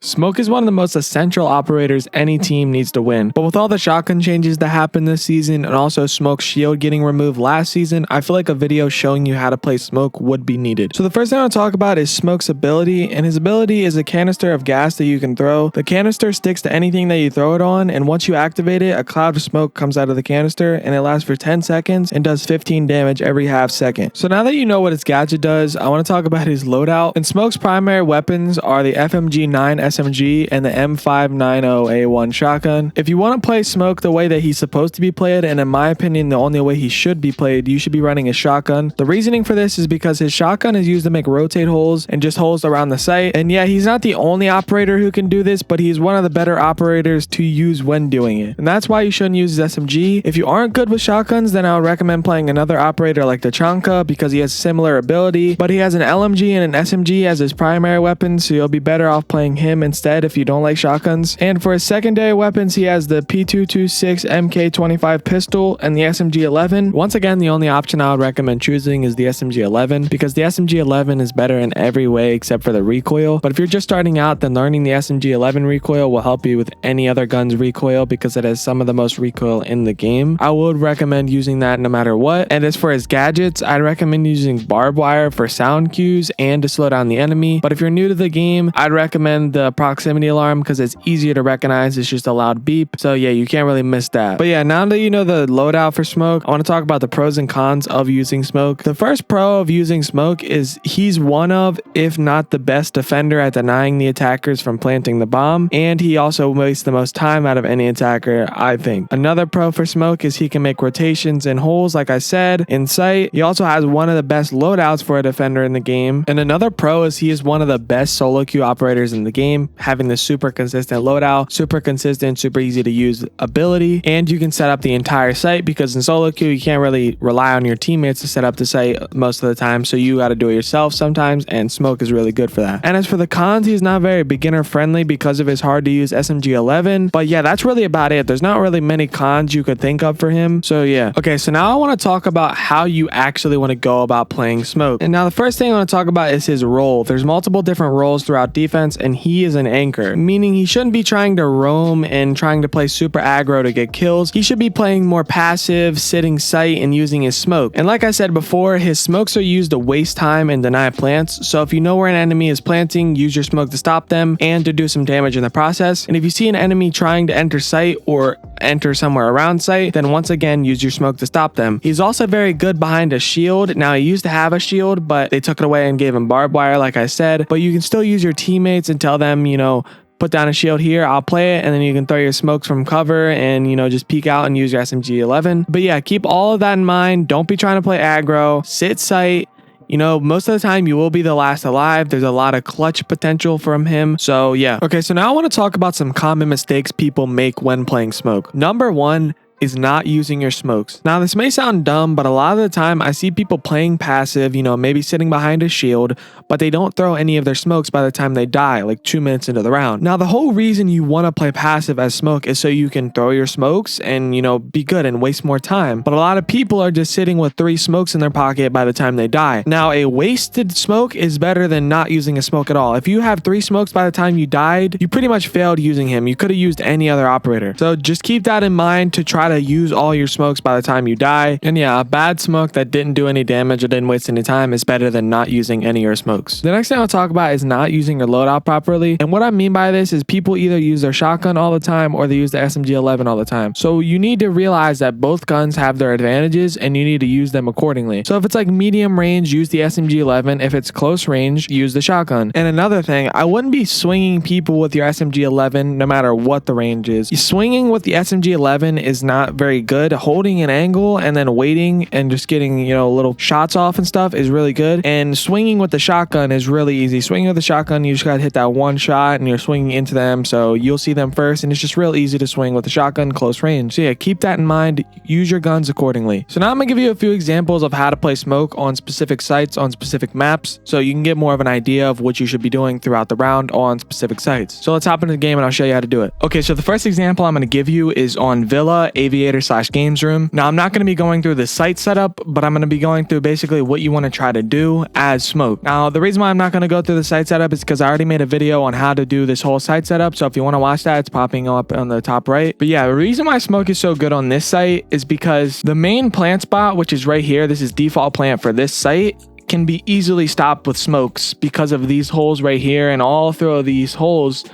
Smoke is one of the most essential operators any team needs to win, but with all the shotgun changes that happened this season and also Smoke's shield getting removed last season, I feel like a video showing you how to play Smoke would be needed. So the first thing I want to talk about is Smoke's ability, and his ability is a canister of gas that you can throw. The canister sticks to anything that you throw it on, and once you activate it, a cloud of smoke comes out of the canister, and it lasts for 10 seconds and does 15 damage every half second. So now that you know what his gadget does, I want to talk about his loadout. And Smoke's primary weapons are the FMG9 SMG and the M590A1 shotgun. If you want to play Smoke the way that he's supposed to be played, and in my opinion the only way he should be played, you should be running a shotgun. The reasoning for this is because his shotgun is used to make rotate holes and just holes around the site. And yeah, he's not the only operator who can do this, but he's one of the better operators to use when doing it. And that's why you shouldn't use his SMG. If you aren't good with shotguns, then I would recommend playing another operator like the Chanka because he has similar ability, but he has an LMG and an SMG as his primary weapon, so you'll be better off playing him instead if you don't like shotguns. And for his secondary weapons, he has the P226 MK25 pistol and the SMG11. Once again, the only option I would recommend choosing is the SMG11 because the SMG11 is better in every way except for the recoil. But if you're just starting out, then learning the SMG11 recoil will help you with any other gun's recoil because it has some of the most recoil in the game. I would recommend using that no matter what. And as for his gadgets, I'd recommend using barbed wire for sound cues and to slow down the enemy. But if you're new to the game, I'd recommend the proximity alarm because it's easier to recognize. It's just a loud beep. So yeah, you can't really miss that. But yeah, now that you know the loadout for Smoke, I want to talk about the pros and cons of using Smoke. The first pro of using Smoke is he's one of, if not the best defender at denying the attackers from planting the bomb, and he also wastes the most time out of any attacker, I think. Another pro for Smoke is he can make rotations and holes, like I said, in sight. He also has one of the best loadouts for a defender in the game. And another pro is he is one of the best solo queue operators in the game, having the super consistent loadout, super consistent, super easy to use ability, and you can set up the entire site because in solo queue you can't really rely on your teammates to set up the site most of the time, so you got to do it yourself sometimes, and Smoke is really good for that. And as for the cons, he's not very beginner friendly because of his hard to use SMG11, but yeah, that's really about it. There's not really many cons you could think of for him, so yeah. Okay, so now I want to talk about how you actually want to go about playing Smoke. And now the first thing I want to talk about is his role. There's multiple different roles throughout defense, and he is an anchor, meaning he shouldn't be trying to roam and trying to play super aggro to get kills. He should be playing more passive, sitting sight, and using his smoke. And like I said before, his smokes are used to waste time and deny plants, so if you know where an enemy is planting, use your smoke to stop them and to do some damage in the process. And if you see an enemy trying to enter sight or enter somewhere around sight, then once again use your smoke to stop them. He's also very good behind a shield. Now he used to have a shield, but they took it away and gave him barbed wire, like I said, but you can still use your teammates and tell them, you know, put down a shield here, I'll play it, and then you can throw your smokes from cover and, you know, just peek out and use your SMG11. But yeah, keep all of that in mind. Don't be trying to play aggro, sit sight. You know, most of the time you will be the last alive. There's a lot of clutch potential from him. So yeah. Okay, so now I want to talk about some common mistakes people make when playing Smoke. Number one is not using your smokes. Now this may sound dumb, but a lot of the time I see people playing passive, you know, maybe sitting behind a shield, but they don't throw any of their smokes by the time they die, like 2 minutes into the round. Now the whole reason you want to play passive as Smoke is so you can throw your smokes and, you know, be good and waste more time. But a lot of people are just sitting with 3 smokes in their pocket by the time they die. Now a wasted smoke is better than not using a smoke at all. If you have 3 smokes by the time you died, you pretty much failed using him. You could have used any other operator. So just keep that in mind to try to use all your smokes by the time you die. And yeah, a bad smoke that didn't do any damage or didn't waste any time is better than not using any of your smokes. The next thing I'll talk about is not using your loadout properly. And what I mean by this is people either use their shotgun all the time or they use the SMG11 all the time. So you need to realize that both guns have their advantages and you need to use them accordingly. So if it's like medium range, use the SMG11. If it's close range, use the shotgun. And another thing, I wouldn't be swinging people with your SMG11 no matter what the range is. Swinging with the SMG11 is not very good. Holding an angle and then waiting and just getting, you know, little shots off and stuff is really good. And swinging with the shotgun is really easy. Swinging with the shotgun, you just gotta hit that one shot and you're swinging into them, so you'll see them first, and it's just real easy to swing with the shotgun close range. So yeah, keep that in mind. Use your guns accordingly. So now I'm gonna give you a few examples of how to play Smoke on specific sites on specific maps, so you can get more of an idea of what you should be doing throughout the round on specific sites. So let's hop into the game and I'll show you how to do it. Okay, so the first example I'm gonna give you is on Villa, Aviator / games room. Now I'm not going to be going through the site setup, but I'm going to be going through basically what you want to try to do as Smoke. Now the reason why I'm not going to go through the site setup is because I already made a video on how to do this whole site setup. So if you want to watch that, it's popping up on the top right. But yeah, the reason why Smoke is so good on this site is because the main plant spot, which is right here, this is default plant for this site, can be easily stopped with smokes because of these holes right here, and all through these holes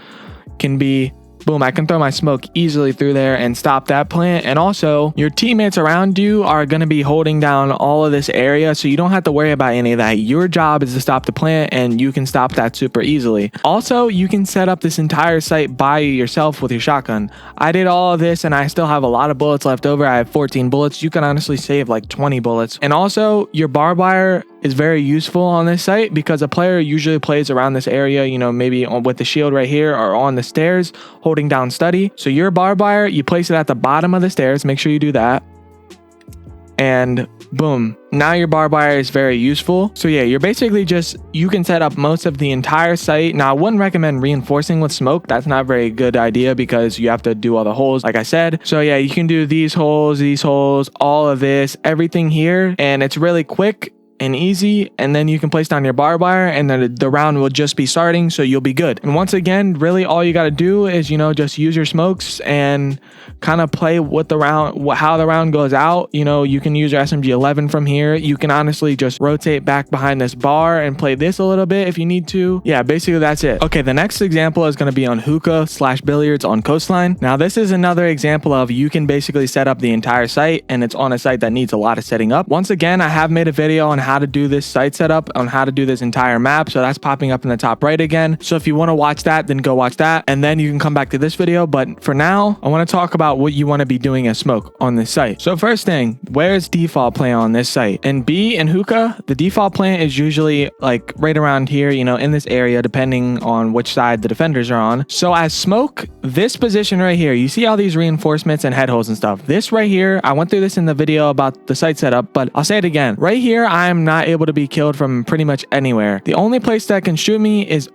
can be boom, I can throw my smoke easily through there and stop that plant. And also your teammates around you are going to be holding down all of this area, so you don't have to worry about any of that. Your job is to stop the plant, and you can stop that super easily. Also, you can set up this entire site by yourself with your shotgun. I did all of this and I still have a lot of bullets left over. I have 14 bullets. You can honestly save like 20 bullets. And also your barbed wire is very useful on this site because a player usually plays around this area, you know, maybe with the shield right here or on the stairs holding down study. So your barbed wire, you place it at the bottom of the stairs. Make sure you do that. And boom, now your barbed wire is very useful. So yeah, you're basically just, you can set up most of the entire site. Now I wouldn't recommend reinforcing with smoke. That's not a very good idea because you have to do all the holes like I said. So yeah, you can do these holes, all of this, everything here, and it's really quick and easy, and then you can place down your barbed wire and then the round will just be starting, so you'll be good. And once again, really all you got to do is, you know, just use your smokes and kind of play with the round, how the round goes out. You know, you can use your SMG-11 from here. You can honestly just rotate back behind this bar and play this a little bit if you need to. Yeah, basically that's it. Okay, the next example is going to be on Hookah / Billiards on Coastline. Now this is another example of you can basically set up the entire site, and it's on a site that needs a lot of setting up. Once again, I have made a video on how to do this site setup, on how to do this entire map, so that's popping up in the top right again. So if you want to watch that, then go watch that, and then you can come back to this video. But for now, I want to talk about what you want to be doing as Smoke on this site. So first thing, where's default plant on this site? In B and Hookah, the default plant is usually like right around here, you know, in this area, depending on which side the defenders are on. So as Smoke, this position right here, you see all these reinforcements and head holes and stuff. This right here, I went through this in the video about the site setup, but I'll say it again. Right here, I'm not able to be killed from pretty much anywhere. The only place that can shoot me is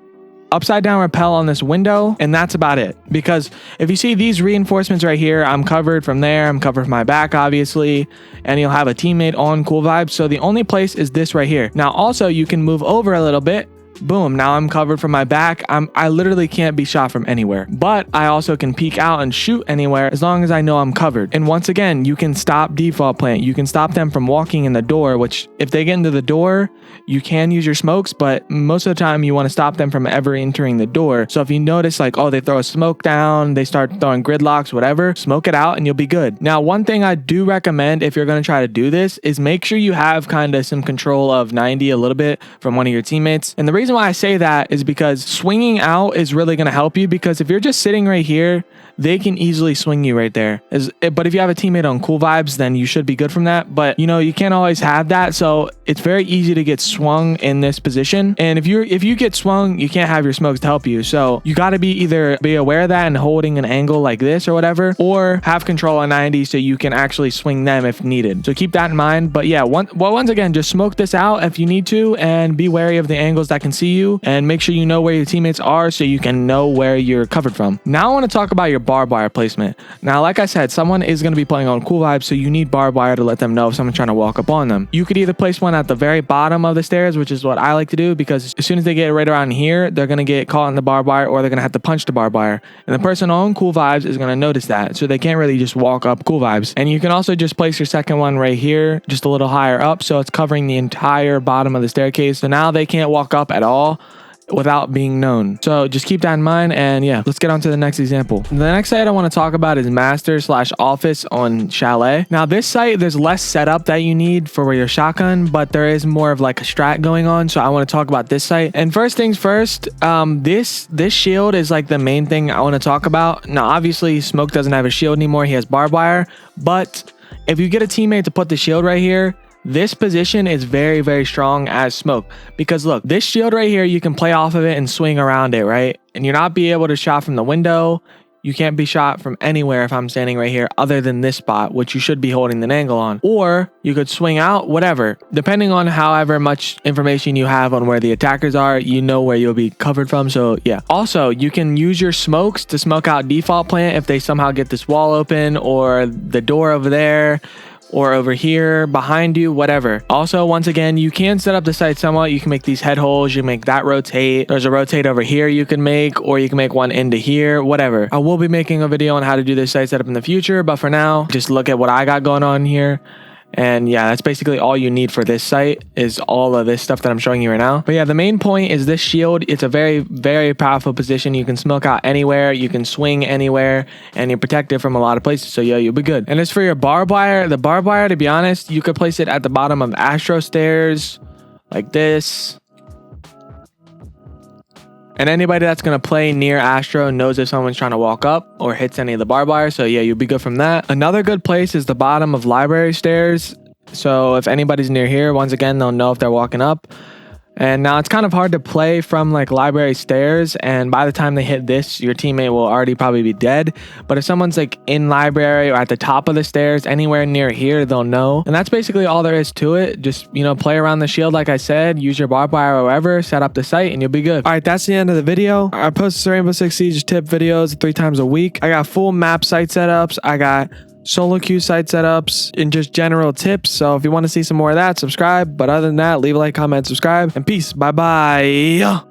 upside down rappel on this window, and that's about it. Because if you see these reinforcements right here, I'm covered from there, I'm covered from my back obviously, and you'll have a teammate on cool vibes. So the only place is this right here. Now also you can move over a little bit. Boom, now I'm covered from my back. I literally can't be shot from anywhere, but I also can peek out and shoot anywhere as long as I know I'm covered. And once again, you can stop default plant. You can stop them from walking in the door, which if they get into the door, you can use your smokes, but most of the time you want to stop them from ever entering the door. So if you notice like, oh, they throw a smoke down, they start throwing gridlocks, whatever, smoke it out and you'll be good. Now, one thing I do recommend if you're going to try to do this is make sure you have kind of some control of 90 a little bit from one of your teammates. And the reason why I say that is because swinging out is really going to help you, because if you're just sitting right here, they can easily swing you right there. But if you have a teammate on cool vibes, then you should be good from that. But you know, you can't always have that. So it's very easy to get swung in this position. And if you get swung, you can't have your smokes to help you. So you got to be either be aware of that and holding an angle like this or whatever, or have control on 90 so you can actually swing them if needed. So keep that in mind. But yeah, once again, just smoke this out if you need to, and be wary of the angles that can see you, and make sure you know where your teammates are so you can know where you're covered from. Now I want to talk about your barbed wire placement. Now, like I said, someone is going to be playing on cool vibes, so you need barbed wire to let them know if someone's trying to walk up on them. You could either place one at the very bottom of the stairs, which is what I like to do, because as soon as they get right around here, they're going to get caught in the barbed wire, or they're going to have to punch the barbed wire. And the person on cool vibes is going to notice that, so they can't really just walk up cool vibes. And you can also just place your second one right here, just a little higher up, so it's covering the entire bottom of the staircase. So now they can't walk up at all without being known. So just keep that in mind. And yeah, let's get on to the next example. The next site I want to talk about is master / office on Chalet. Now this site, there's less setup that you need for your shotgun, but there is more of like a strat going on. So I want to talk about this site. And first things first, this shield is like the main thing I want to talk about. Now obviously Smoke doesn't have a shield anymore, he has barbed wire, but if you get a teammate to put the shield right here, this position is very, very strong as Smoke, because look, this shield right here, you can play off of it and swing around it, right? And you're not be able to shot from the window. you can't be shot from anywhere if I'm standing right here other than this spot, which you should be holding an angle on. Or you could swing out, whatever. Depending on however much information you have on where the attackers are, you know where you'll be covered from. So yeah. Also, you can use your smokes to smoke out default plant if they somehow get this wall open or the door over there, or over here behind you, whatever. Also, once again, you can set up the site somewhat. You can make these head holes, you can make that rotate. There's a rotate over here you can make, or you can make one into here, whatever. I will be making a video on how to do this site setup in the future, but for now, just look at what I got going on here. And yeah, that's basically all you need for this site, is all of this stuff that I'm showing you right now. But yeah, the main point is this shield. It's a very, very powerful position. You can smoke out anywhere, you can swing anywhere, and you're protected from a lot of places. So yeah, you'll be good. And as for your barbed wire, the barbed wire, to be honest, you could place it at the bottom of Astro stairs like this. And anybody that's going to play near Astro knows if someone's trying to walk up or hits any of the barbed wire. So yeah, you'll be good from that. Another good place is the bottom of library stairs. So if anybody's near here, once again, they'll know if they're walking up. And now it's kind of hard to play from like library stairs, and by the time they hit this, your teammate will already probably be dead. But if someone's like in library or at the top of the stairs, anywhere near here, they'll know. And that's basically all there is to it. Just, you know, play around the shield like I said, use your barbed wire or whatever, set up the site, and you'll be good. All right, that's the end of the video. I post Rainbow Six Siege tip videos 3 times a week. I got full map site setups. I got solo queue site setups and just general tips. So if you want to see some more of that, subscribe. But other than that, leave a like, comment, subscribe, and peace. Bye bye.